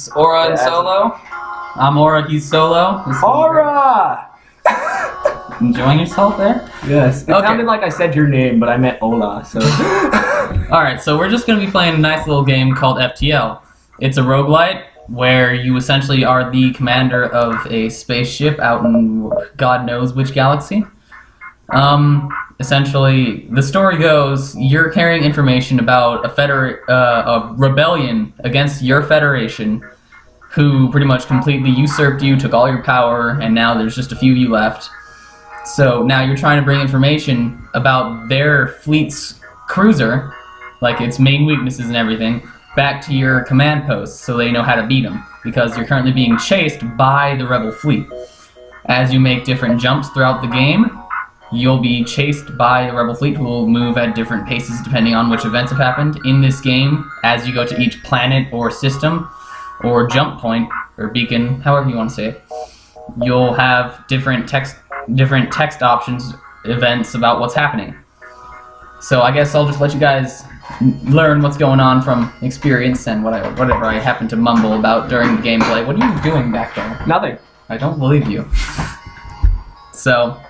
is Aura and Solo. I'm Aura, he's Solo. Aura! Enjoying yourself there? Yes. It sounded like I said your name, but I meant Ola, so... Alright, so we're just going to be playing a nice little game called FTL. It's a roguelite where you essentially are the commander of a spaceship out in God knows which galaxy. Essentially, the story goes, you're carrying information about a rebellion against your federation, who pretty much completely usurped you, took all your power, and now there's just a few of you left. So now you're trying to bring information about their fleet's cruiser, like its main weaknesses and everything, back to your command posts so they know how to beat them, because you're currently being chased by the rebel fleet. As you make different jumps throughout the game, you'll be chased by the rebel fleet, who will move at different paces depending on which events have happened. In this game, as you go to each planet or system, or jump point, or beacon, however you want to say it, you'll have different text options, events about what's happening. So I guess I'll just let you guys learn what's going on from experience and whatever I happen to mumble about during the gameplay. What are you doing back there? Nothing. I don't believe you. So,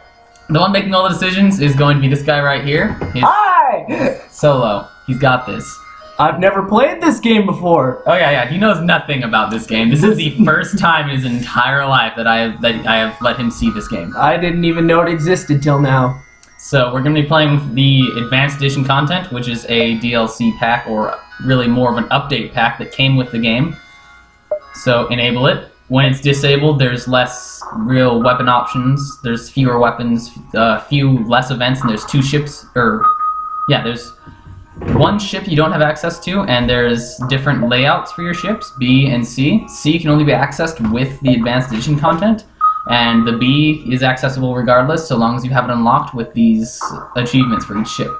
the one making all the decisions is going to be this guy right here. Hi! Solo. He's got this. I've never played this game before. Oh yeah, he knows nothing about this game. This is the first time in his entire life that I have let him see this game. I didn't even know it existed till now. So we're going to be playing with the Advanced Edition content, which is a DLC pack, or really more of an update pack that came with the game. So enable it. When it's disabled, there's less real weapon options. There's fewer weapons, few less events, and there's two ships, there's one ship you don't have access to, and there's different layouts for your ships, B and C. C can only be accessed with the Advanced Edition content, and the B is accessible regardless, so long as you have it unlocked with these achievements for each ship.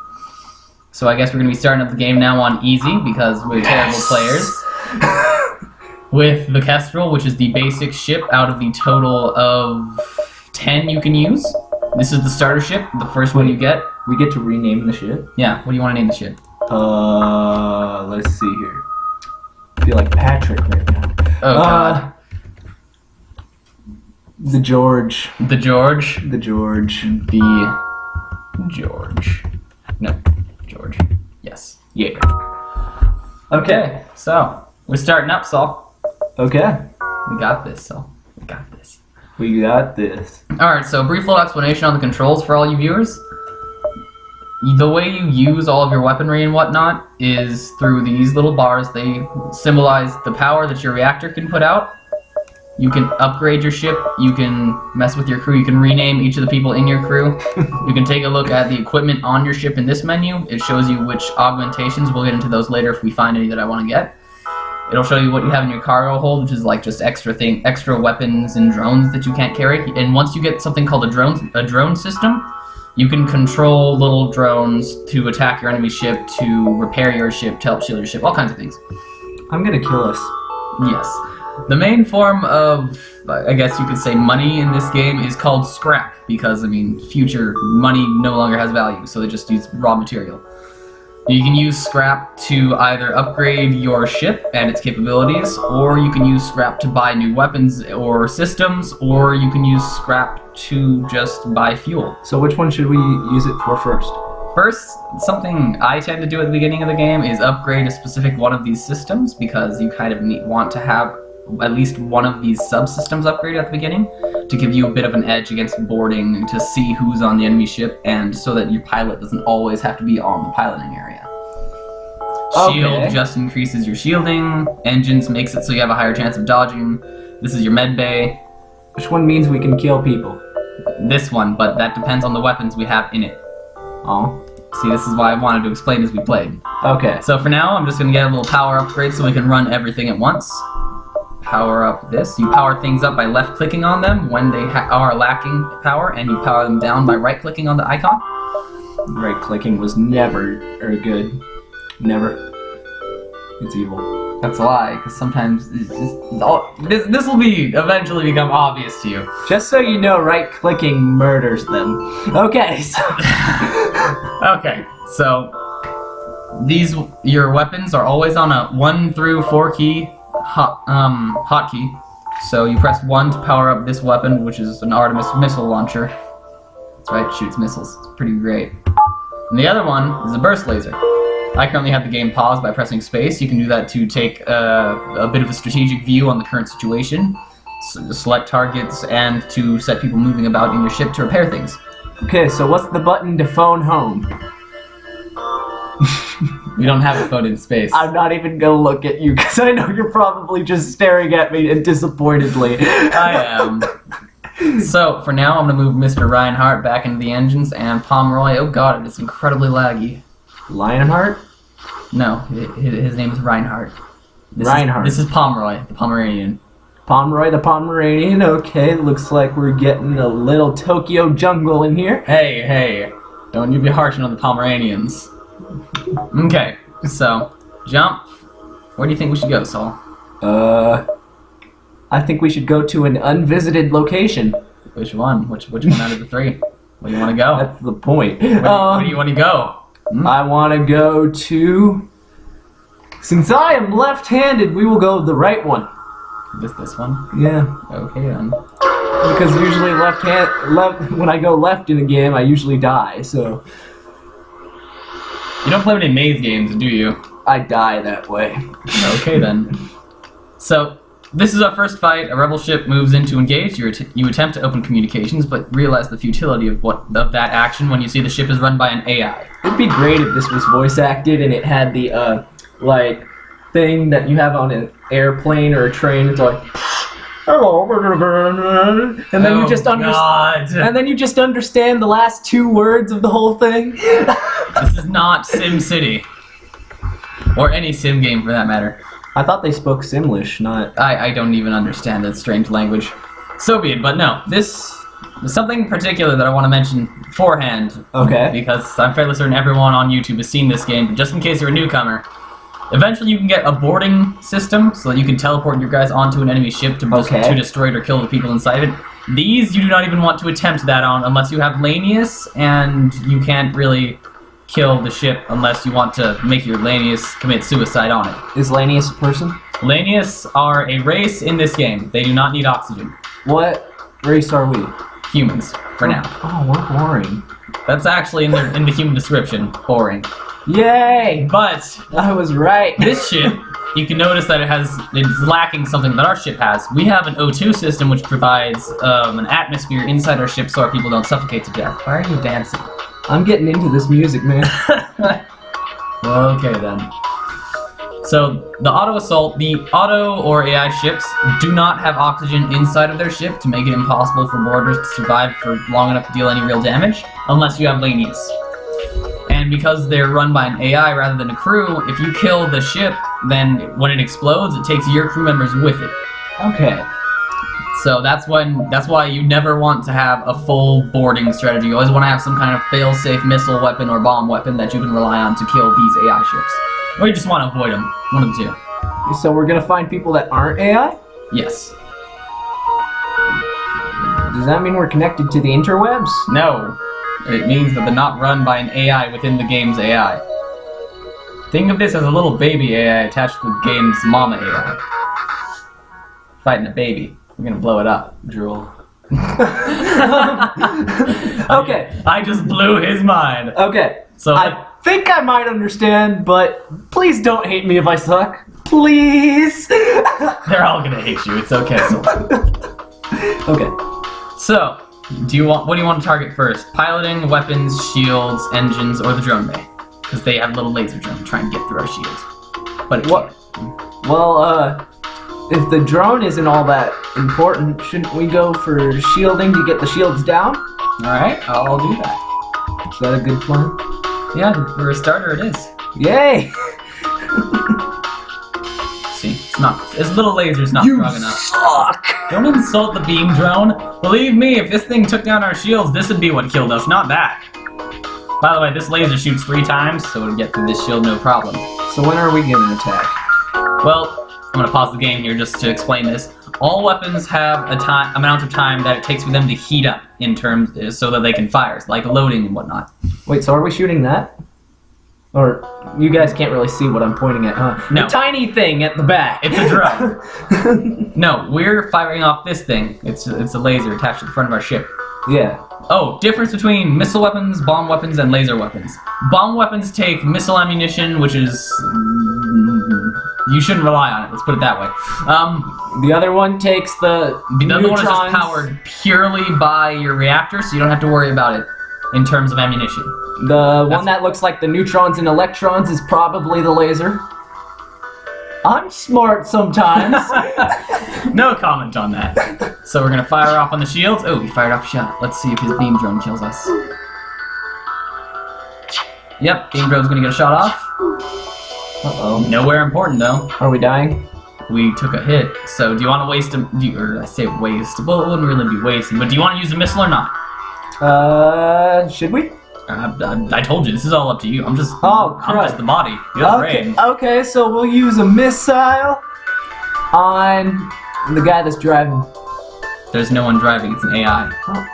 So I guess we're going to be starting up the game now on easy, because we're terrible players. With the Kestrel, which is the basic ship out of the total of 10 you can use. This is the starter ship, the first one you get. We get to rename the ship? Yeah, what do you want to name the ship? Let's see here. I feel like Patrick right now. Oh, God. The George. The George? The George. The George. No, George. Yes. Yeah. Okay, so we're starting up, Saul. Okay. We got this, Saul. We got this. We got this. Alright, so brief little explanation on the controls for all you viewers. The way you use all of your weaponry and whatnot is through these little bars. They symbolize the power that your reactor can put out. You can upgrade your ship, you can mess with your crew, you can rename each of the people in your crew. You can take a look at the equipment on your ship in this menu. It shows you which augmentations. We'll get into those later if we find any that I want to get. It'll show you what you have in your cargo hold, which is like just extra weapons and drones that you can't carry. And once you get something called a drone system, you can control little drones to attack your enemy ship, to repair your ship, to help shield your ship, all kinds of things. I'm gonna kill us. Yes. The main form of, I guess you could say, money in this game is called scrap, because, I mean, future money no longer has value, so they just use raw material. You can use scrap to either upgrade your ship and its capabilities, or you can use scrap to buy new weapons or systems, or you can use scrap to just buy fuel. So which one should we use it for first? First, something I tend to do at the beginning of the game is upgrade a specific one of these systems, because you kind of want to have at least one of these subsystems upgraded at the beginning to give you a bit of an edge against boarding, to see who's on the enemy ship, and so that your pilot doesn't always have to be on the piloting area. Shield just increases your shielding. Engines makes it so you have a higher chance of dodging. This is your med bay. Which one means we can kill people? This one, but that depends on the weapons we have in it. Oh. See, this is why I wanted to explain as we played. Okay. So for now, I'm just going to get a little power upgrade so we can run everything at once. Power up this. You power things up by left-clicking on them when they are lacking power, and you power them down by right-clicking on the icon. Right-clicking was never good. Never. It's evil. That's a lie, because sometimes it's just, this will eventually become obvious to you. Just so you know, right-clicking murders them. Okay, so... Okay, so your weapons are always on a 1 through 4 key hotkey. So you press 1 to power up this weapon, which is an Artemis missile launcher. That's right, it shoots missiles. It's pretty great. And the other one is a burst laser. I currently have the game paused by pressing space. You can do that to take a bit of a strategic view on the current situation, select targets, and to set people moving about in your ship to repair things. Okay, so what's the button to phone home? We don't have a phone in space. I'm not even gonna look at you because I know you're probably just staring at me disappointedly. I am. So, for now, I'm gonna move Mr. Reinhardt back into the engines, and Pomeroy, oh god, it is incredibly laggy. Lionheart? No, his name is Reinhardt. Reinhardt. This is Pomeroy, the Pomeranian. Pomeroy the Pomeranian, okay, looks like we're getting a little Tokyo jungle in here. Hey, don't you be harshing on the Pomeranians. Okay, so, jump. Where do you think we should go, Saul? I think we should go to an unvisited location. Which one? Which one out of the 3? Where do you want to go? That's the point. Where do you want to go? I want to go to... Since I am left-handed, we will go the right one. This one? Yeah. Okay then. Because usually when I go left in a game, I usually die, so... You don't play any maze games, do you? I die that way. Okay then. So, this is our first fight. A rebel ship moves in to engage. You attempt to open communications, but realize the futility of that action when you see the ship is run by an AI. It'd be great if this was voice acted and it had the like thing that you have on an airplane or a train. It's like, hello, and then you just understand. And then you just understand the last 2 words of the whole thing. This is not Sim City, or any sim game for that matter. I thought they spoke Simlish, not... I don't even understand that strange language. So be it, but no. This is something particular that I want to mention beforehand. Okay. Because I'm fairly certain everyone on YouTube has seen this game, but just in case you're a newcomer, eventually you can get a boarding system so that you can teleport your guys onto an enemy ship to destroy it or kill the people inside of it. These you do not even want to attempt that on unless you have Lanius, and you can't really kill the ship unless you want to make your Lanius commit suicide on it. Is Lanius a person? Lanius are a race in this game. They do not need oxygen. What race are we? Humans, for now. Oh, we're boring. That's actually in the human description. Boring. Yay! But I was right. This ship, you can notice that it's lacking something that our ship has. We have an O2 system which provides an atmosphere inside our ship so our people don't suffocate to death. Why are you dancing? I'm getting into this music, man. Okay then. So, the auto assault, the auto or AI ships do not have oxygen inside of their ship to make it impossible for boarders to survive for long enough to deal any real damage, unless you have Lanius. And because they're run by an AI rather than a crew, if you kill the ship, then when it explodes, it takes your crew members with it. Okay. So that's why you never want to have a full boarding strategy. You always want to have some kind of fail-safe missile weapon or bomb weapon that you can rely on to kill these AI ships. Or you just want to avoid them. One of the 2. So we're gonna find people that aren't AI? Yes. Does that mean we're connected to the interwebs? No. It means that they're not run by an AI within the game's AI. Think of this as a little baby AI attached to the game's mama AI. Fighting a baby. We're gonna blow it up. Drool. Okay. I just blew his mind. Okay. So I think I might understand, but please don't hate me if I suck. Please. They're all gonna hate you. It's okay. Okay. So, what do you want to target first? Piloting, weapons, shields, engines, or the drone bay? Because they have little laser drones trying to get through our shields. But it can't. Well, if the drone isn't all that important, shouldn't we go for shielding to get the shields down? Alright, I'll do that. Is that a good plan? Yeah, for a starter it is. Yay! See, it's not. His little laser's not strong enough. Suck! Don't insult the beam drone. Believe me, if this thing took down our shields, this would be what killed us, not that. By the way, this laser shoots 3 times, so it'll get through this shield no problem. So when are we gonna attack? Well, I'm gonna pause the game here just to explain this. All weapons have a amount of time that it takes for them to heat up in terms so that they can fire, like loading and whatnot. Wait, so are we shooting that? Or you guys can't really see what I'm pointing at, huh? No. The tiny thing at the back. It's a drone. No, we're firing off this thing. It's a laser attached to the front of our ship. Yeah. Oh, difference between missile weapons, bomb weapons, and laser weapons. Bomb weapons take missile ammunition, which is... you shouldn't rely on it, let's put it that way. The other one takes the other one is just powered purely by your reactor, so you don't have to worry about it in terms of ammunition. The one that looks like the neutrons and electrons is probably the laser. I'm smart sometimes. No comment on that. So we're gonna fire off on the shields. Oh, he fired off a shot. Let's see if his beam drone kills us. Yep, beam drone's gonna get a shot off. Uh-oh. Nowhere important though. Are we dying? We took a hit. So do you want to waste a... or I say waste. Well, it wouldn't really be wasting. But do you want to use a missile or not? Should we? I told you, this is all up to you. I'm just the body. You're the brain. Okay, so we'll use a missile on the guy that's driving. There's no one driving, it's an AI. Oh,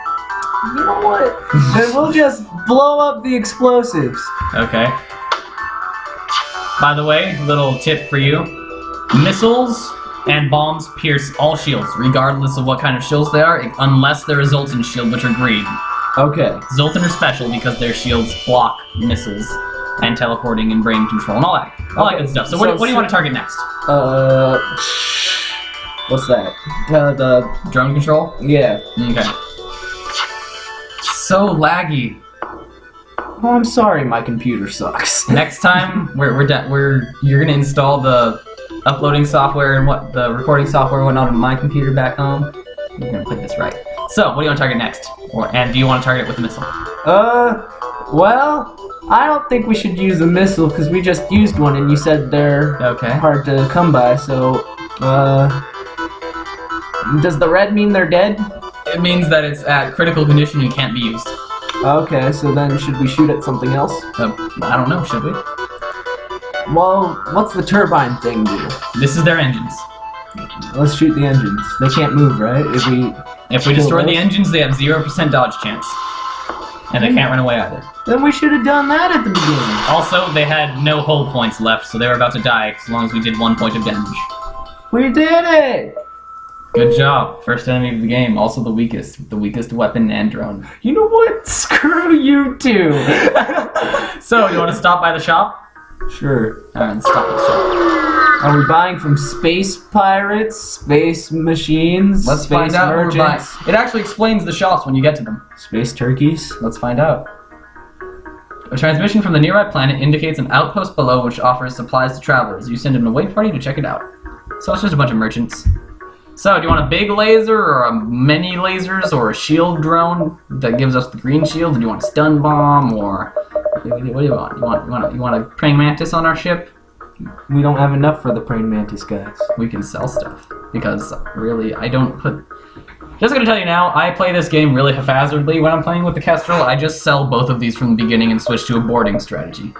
you know what? Then we'll just blow up the explosives. Okay. By the way, little tip for you. Missiles and bombs pierce all shields, regardless of what kind of shields they are, unless they're a Zoltan shield, which are green. Okay. Zoltan are special because their shields block missiles and teleporting and brain control and all that good stuff. So what do you want to target next? What's that? The drone control? Yeah. Okay. So laggy. Oh, I'm sorry, my computer sucks. Next time, you're gonna install the uploading software and the recording software and whatnot on my computer back home. You're gonna put this right. So, what do you want to target next? And do you want to target it with a missile? Well, I don't think we should use a missile because we just used one and you said they're hard to come by, so, does the red mean they're dead? It means that it's at critical condition and can't be used. Okay, so then should we shoot at something else? I don't know, should we? Well, what's the turbine thing do? This is their engines. Let's shoot the engines. They can't move, right? If we destroy the engines, they have 0% dodge chance. And they can't run away either. Then we should have done that at the beginning. Also, they had no hull points left, so they were about to die as long as we did 1 point of damage. We did it! Good job. First enemy of the game. Also the weakest weapon and drone. You know what? Screw you two! So, you want to stop by the shop? Sure. Alright, let's stop at the shop. Are we buying from space pirates, space machines, Let's space find out merchants? what we're buying. It actually explains the shops when you get to them. Space turkeys? Let's find out. A transmission from the nearby planet indicates an outpost below which offers supplies to travelers. You send an away party to check it out. So it's just a bunch of merchants. So, do you want a big laser, or a many lasers, or a shield drone that gives us the green shield? Do you want a stun bomb, or what do you want? You want a praying mantis on our ship? We don't have enough for the praying mantis, guys. We can sell stuff because really, I don't put. Just gonna tell you now, I play this game really haphazardly when I'm playing with the Kestrel. I just sell both of these from the beginning and switch to a boarding strategy.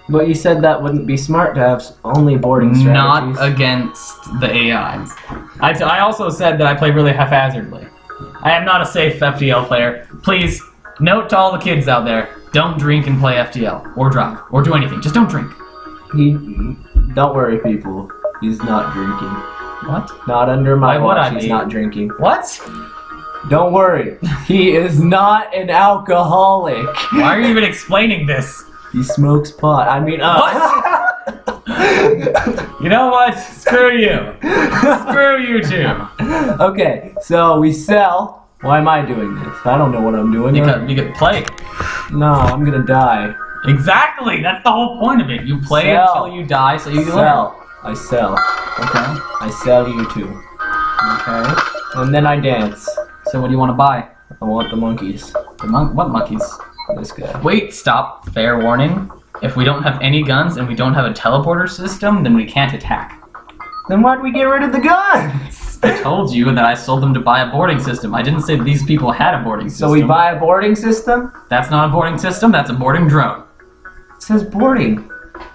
But you said that wouldn't be smart to have only boarding strategies. Not against the AI. I also said that I play really haphazardly. I am not a safe FTL player. Please, note to all the kids out there, don't drink and play FTL, or drive, or do anything. Just don't drink. Don't worry, people. He's not drinking. What? Not under my watch, he's not drinking. What? Don't worry. He is not an alcoholic. Why are you even explaining this? He smokes pot. I mean, What? You know what? Screw you. Screw you too. Okay, so we sell. Why am I doing this? I don't know what I'm doing. You could play. No, I'm gonna die. Exactly. That's the whole point of it. You play until you die, so you can learn. I sell. Okay. I sell you too. Okay. And then I dance. So what do you want to buy? I want the monkeys. What monkeys? This guy. Wait, stop. Fair warning. If we don't have any guns and we don't have a teleporter system, then we can't attack. Then why'd we get rid of the guns? I told you that I sold them to buy a boarding system. I didn't say that these people had a boarding system. So we buy a boarding system? That's not a boarding system, that's a boarding drone. It says boarding.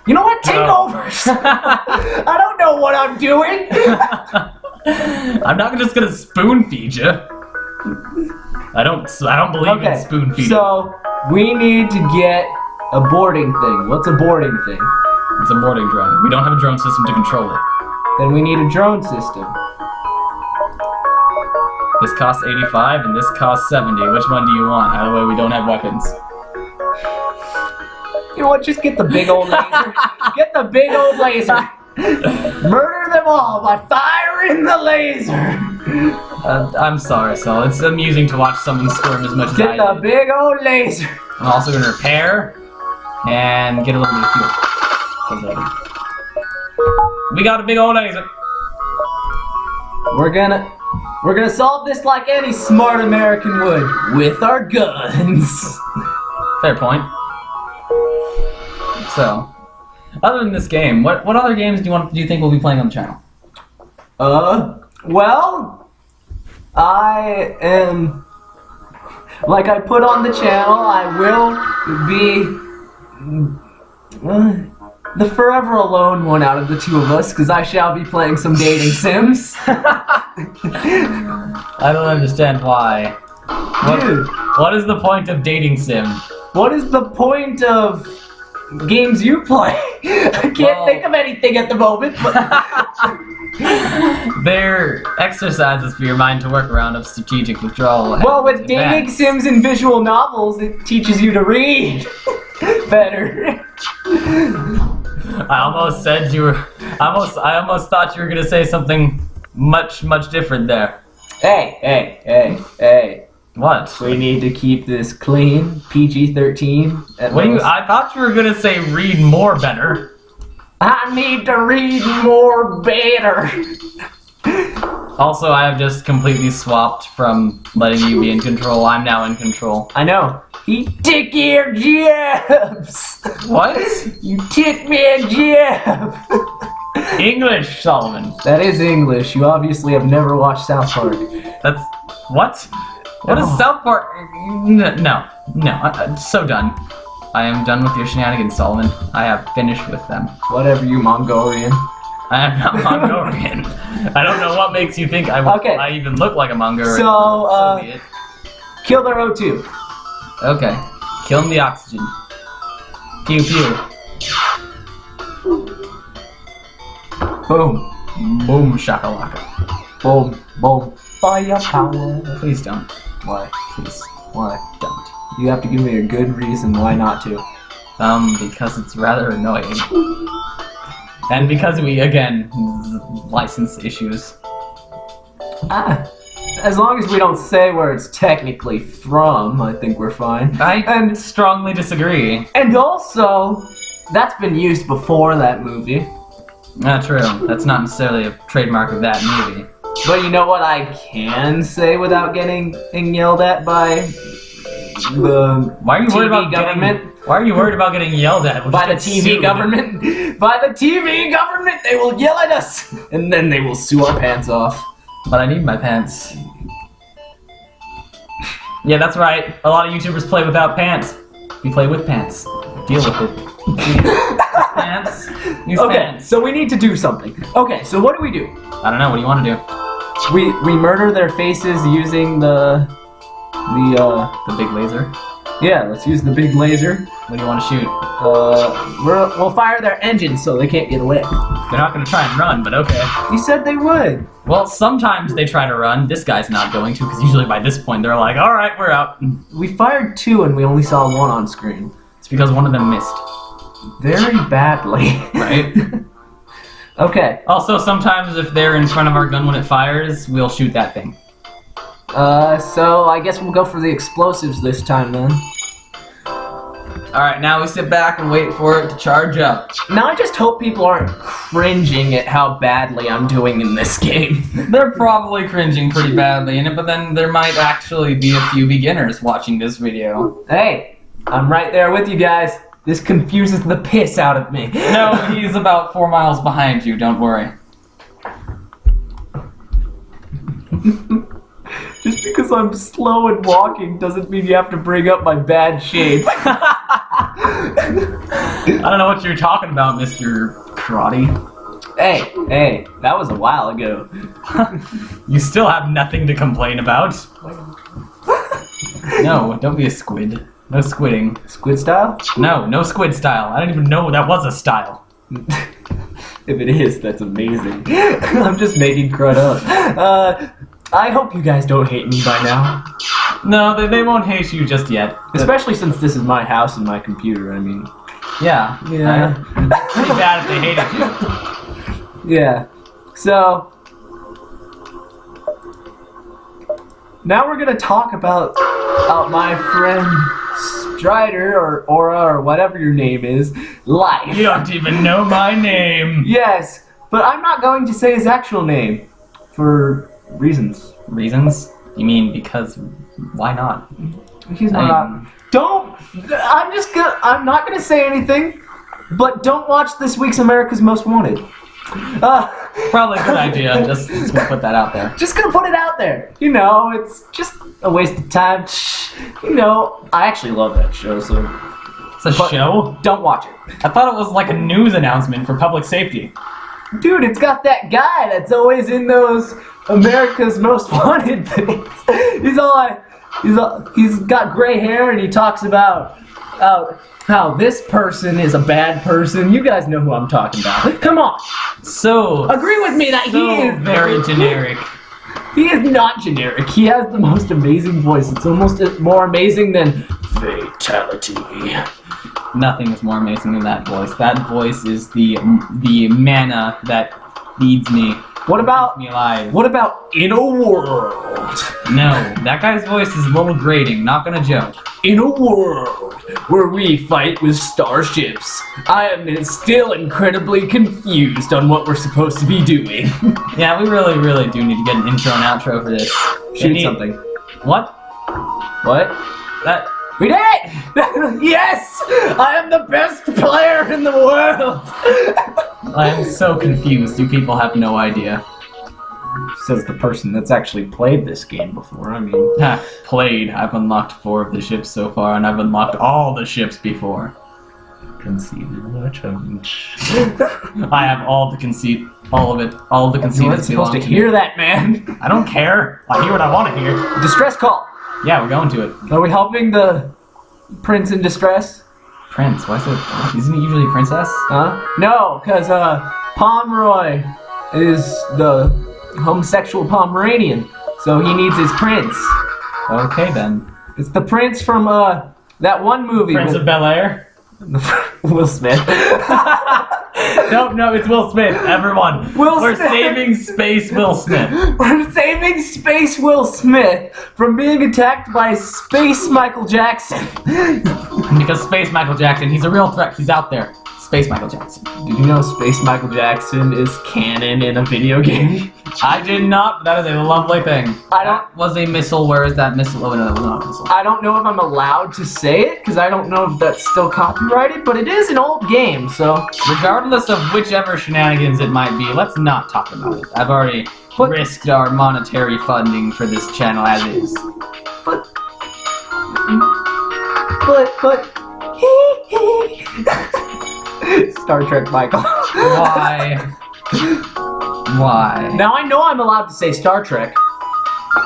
You know what? Take over! I don't know what I'm doing! I'm not just gonna spoon feed you. I don't believe in spoon feeding. So we need to get A boarding thing. What's a boarding thing? It's a boarding drone. We don't have a drone system to control it. Then we need a drone system. This costs 85 and this costs 70. Which one do you want? Either way, we don't have weapons. You know what? Just get the big old laser. Get the big old laser. Murder them all by firing the laser. I'm sorry, Saul. It's amusing to watch someone squirm as much as I Get the do. big old laser. I'm also going to repair and get a little bit of fuel. We got a big old laser. We're gonna solve this like any smart American would, with our guns. Fair point. So, other than this game, what other games do you think we'll be playing on the channel? Well, I am, like I put on the channel, I will be the forever alone one out of the two of us, because I shall be playing some dating sims. I don't understand why. Dude, What is the point of dating sim? what is the point of games you play? I can't think of anything at the moment. But They're exercises for your mind to work around of strategic withdrawal. well, with dating sims and visual novels, it teaches you to read better. I almost said you were. I almost thought you were gonna say something much different there. Hey. What? We need to keep this clean, PG-13. What do you? I thought you were gonna say read more better. I need to read more better. Also, I have just completely swapped from letting you be in control. I'm now in control. I know. He took your jabs. What? You took me a jab. English, Solomon. That is English. You obviously have never watched South Park. That's what? What is South Park? No. I'm so done. I am done with your shenanigans, Solomon. I have finished with them. Whatever, you Mongolian. I am not Mongolian. I don't know what makes you think I even look like a Mongolian. So, kill their O2. Okay. Kill him the oxygen. Pew pew. Boom. Boom shakalaka. Boom. Boom. Firepower. Please don't. Why? Please Why? don't. You have to give me a good reason why not to. Because it's rather annoying. And because we, again, license issues. As long as we don't say where it's technically from, I think we're fine. I strongly disagree. And also, that's been used before that movie. Not true. That's not necessarily a trademark of that movie. But you know what I can say without getting yelled at by the Why are you worried TV about government? Why are you worried about getting yelled at? We'll By the just get TV sued. government? By the TV government, they will yell at us! And then they will sue our pants off. But I need my pants. Yeah, that's right. A lot of YouTubers play without pants. We play with pants. Deal with it. Pants. Use pants. So we need to do something. Okay, so what do we do? I don't know. What do you want to do? We murder their faces using the big laser. Yeah, let's use the big laser. What do you want to shoot? We'll fire their engines so they can't get away. They're not going to try and run, but okay. You said they would. Well, sometimes they try to run. This guy's not going to, because usually by this point they're like, all right, we're out. We fired 2 and we only saw 1 on screen. It's because one of them missed. Very badly. Right? Okay. Also, sometimes if they're in front of our gun when it fires, we'll shoot that thing. So I guess we'll go for the explosives this time then. Alright, now we sit back and wait for it to charge up. Now I just hope people aren't cringing at how badly I'm doing in this game. They're probably cringing pretty badly in it, but then there might actually be a few beginners watching this video. Hey, I'm right there with you guys. This confuses the piss out of me. No, he's about 4 miles behind you, don't worry. Just because I'm slow and walking doesn't mean you have to bring up my bad shape. I don't know what you're talking about, Mr. Karate. Hey, that was a while ago. You still have nothing to complain about. No, don't be a squid. No squidding. Squid style? No squid style. I didn't even know that was a style. If it is, that's amazing. I'm just making crud up. I hope you guys don't hate me by now. No, they won't hate you just yet. Especially since this is my house and my computer, I mean. Yeah. Yeah. It's pretty bad if they hated you. Yeah. So, now we're gonna talk about my friend Strider or Aura or whatever your name is, life. You don't even know my name. Yes, but I'm not going to say his actual name for reasons. Reasons? You mean because? Why not? He's not. I'm not gonna say anything, but don't watch this week's America's Most Wanted. Probably a good idea. Just gonna put that out there. Just gonna put it out there. You know, it's just a waste of time. You know, I actually love that show, so. It's a show? Don't watch it. I thought it was like a news announcement for public safety. Dude, it's got that guy that's always in those America's Most Wanted things. He's got gray hair and he talks about how this person is a bad person. You guys know who I'm talking about. Come on. So agree with me that he is very generic. He is not generic. He has the most amazing voice. It's almost more amazing than fatality. Nothing is more amazing than that voice. That voice is the manna that feeds me. What about keeps me alive? What about In a World? No, that guy's voice is a little grating. Not gonna joke. In a world where we fight with starships, I am still incredibly confused on what we're supposed to be doing. Yeah, we really do need to get an intro and outro for this. Shoot something. What? What? That. We did it! Yes! I am the best player in the world! I am so confused. You people have no idea. Says the person that's actually played this game before. I mean... Played. I've unlocked 4 of the ships so far, and I've unlocked all the ships before. Conceited much. I have all the conceit. All of it. All of the conceit. You're not supposed to hear that, man. I don't care. I hear what I want to hear. Distress call. Yeah, we're going to it. Are we helping the prince in distress? Prince? Why is it? Isn't it usually princess? Huh? No, because Pomeroy is the homosexual Pomeranian, so he needs his prince. Okay then. It's the prince from that one movie. Prince of Bel-Air? Will Smith. No, it's Will Smith. Everyone. We're saving Space Will Smith. We're saving Space Will Smith from being attacked by Space Michael Jackson. Because Space Michael Jackson, he's a real threat. He's out there. Space Michael Jackson. Did you know Space Michael Jackson is canon in a video game? I did not, but that is a lovely thing. That was a missile. Where is that missile? Oh, no, that was not a missile. I don't know if I'm allowed to say it, because I don't know if that's still copyrighted, but it is an old game, so... Regardless of whichever shenanigans it might be, let's not talk about it. I've already risked our monetary funding for this channel as is. But... Star Trek Michael. Why? Why? Now I know I'm allowed to say Star Trek.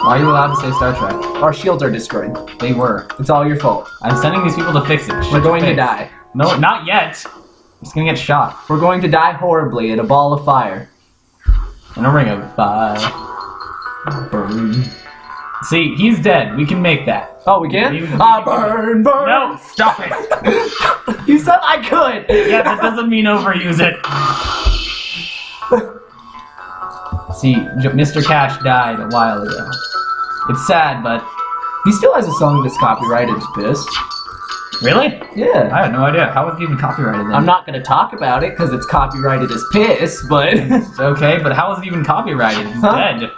Why are you allowed to say Star Trek? Our shields are destroyed. They were. It's all your fault. I'm sending these people to fix it. We're going to die. No, not yet. I'm just gonna get shot. We're going to die horribly in a ball of fire. In a ring of fire. Burn. See, he's dead. We can make that. Oh, we can? Burn. No, stop it. You said I could. Yeah, that doesn't mean overuse it. See, Mr. Cash died a while ago. It's sad, but... He still has a song that's copyrighted as Piss. Really? Yeah. I had no idea. How was it even copyrighted then? I'm not going to talk about it because it's copyrighted as Piss, but... Okay, but how was it even copyrighted? He's dead.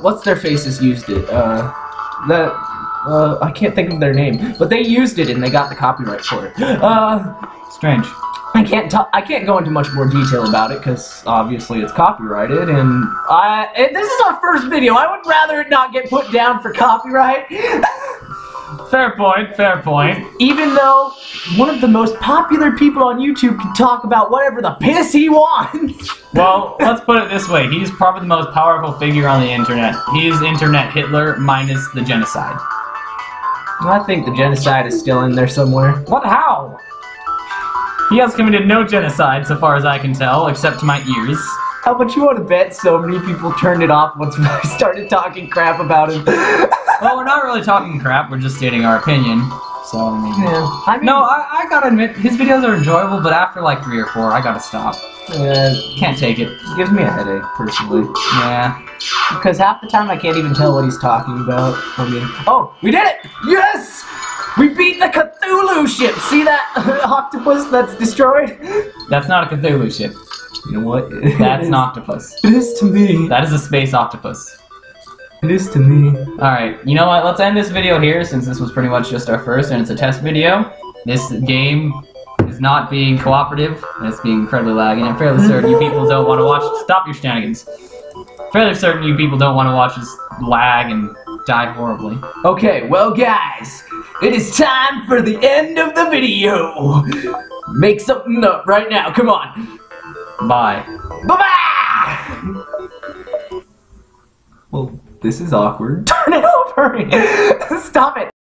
What's their faces used it? I can't think of their name, but they used it and they got the copyright for it. Strange. I can't go into much more detail about it because obviously it's copyrighted, and this is our first video. I would rather it not get put down for copyright. Fair point, fair point. Even though one of the most popular people on YouTube can talk about whatever the piss he wants. Well, let's put it this way. He's probably the most powerful figure on the internet. He's Internet Hitler minus the genocide. I think the genocide is still in there somewhere. What? How? He has committed no genocide, so far as I can tell, except to my ears. How much you want to bet so many people turned it off once I started talking crap about him? Well, we're not really talking crap, we're just stating our opinion. So, I mean... Yeah. I mean, no, I gotta admit, his videos are enjoyable, but after like 3 or 4, I gotta stop. Can't take it. It gives me a headache, personally. Yeah. Because half the time I can't even tell what he's talking about. I mean, oh, we did it! Yes! We beat the Cthulhu ship! See that octopus that's destroyed? That's not a Cthulhu ship. You know what? That's an octopus. It is to me. That is a space octopus. It is to me. Alright, you know what? Let's end this video here since this was pretty much just our first and it's a test video. This game is not being cooperative and it's being incredibly laggy and I'm fairly certain you people don't want to watch. Stop your shenanigans. Fairly certain you people don't want to watch us lag and die horribly. Okay, well guys, it is time for the end of the video. Make something up right now, come on. Bye. Bye-bye! Well, this is awkward. Turn it over! Stop it!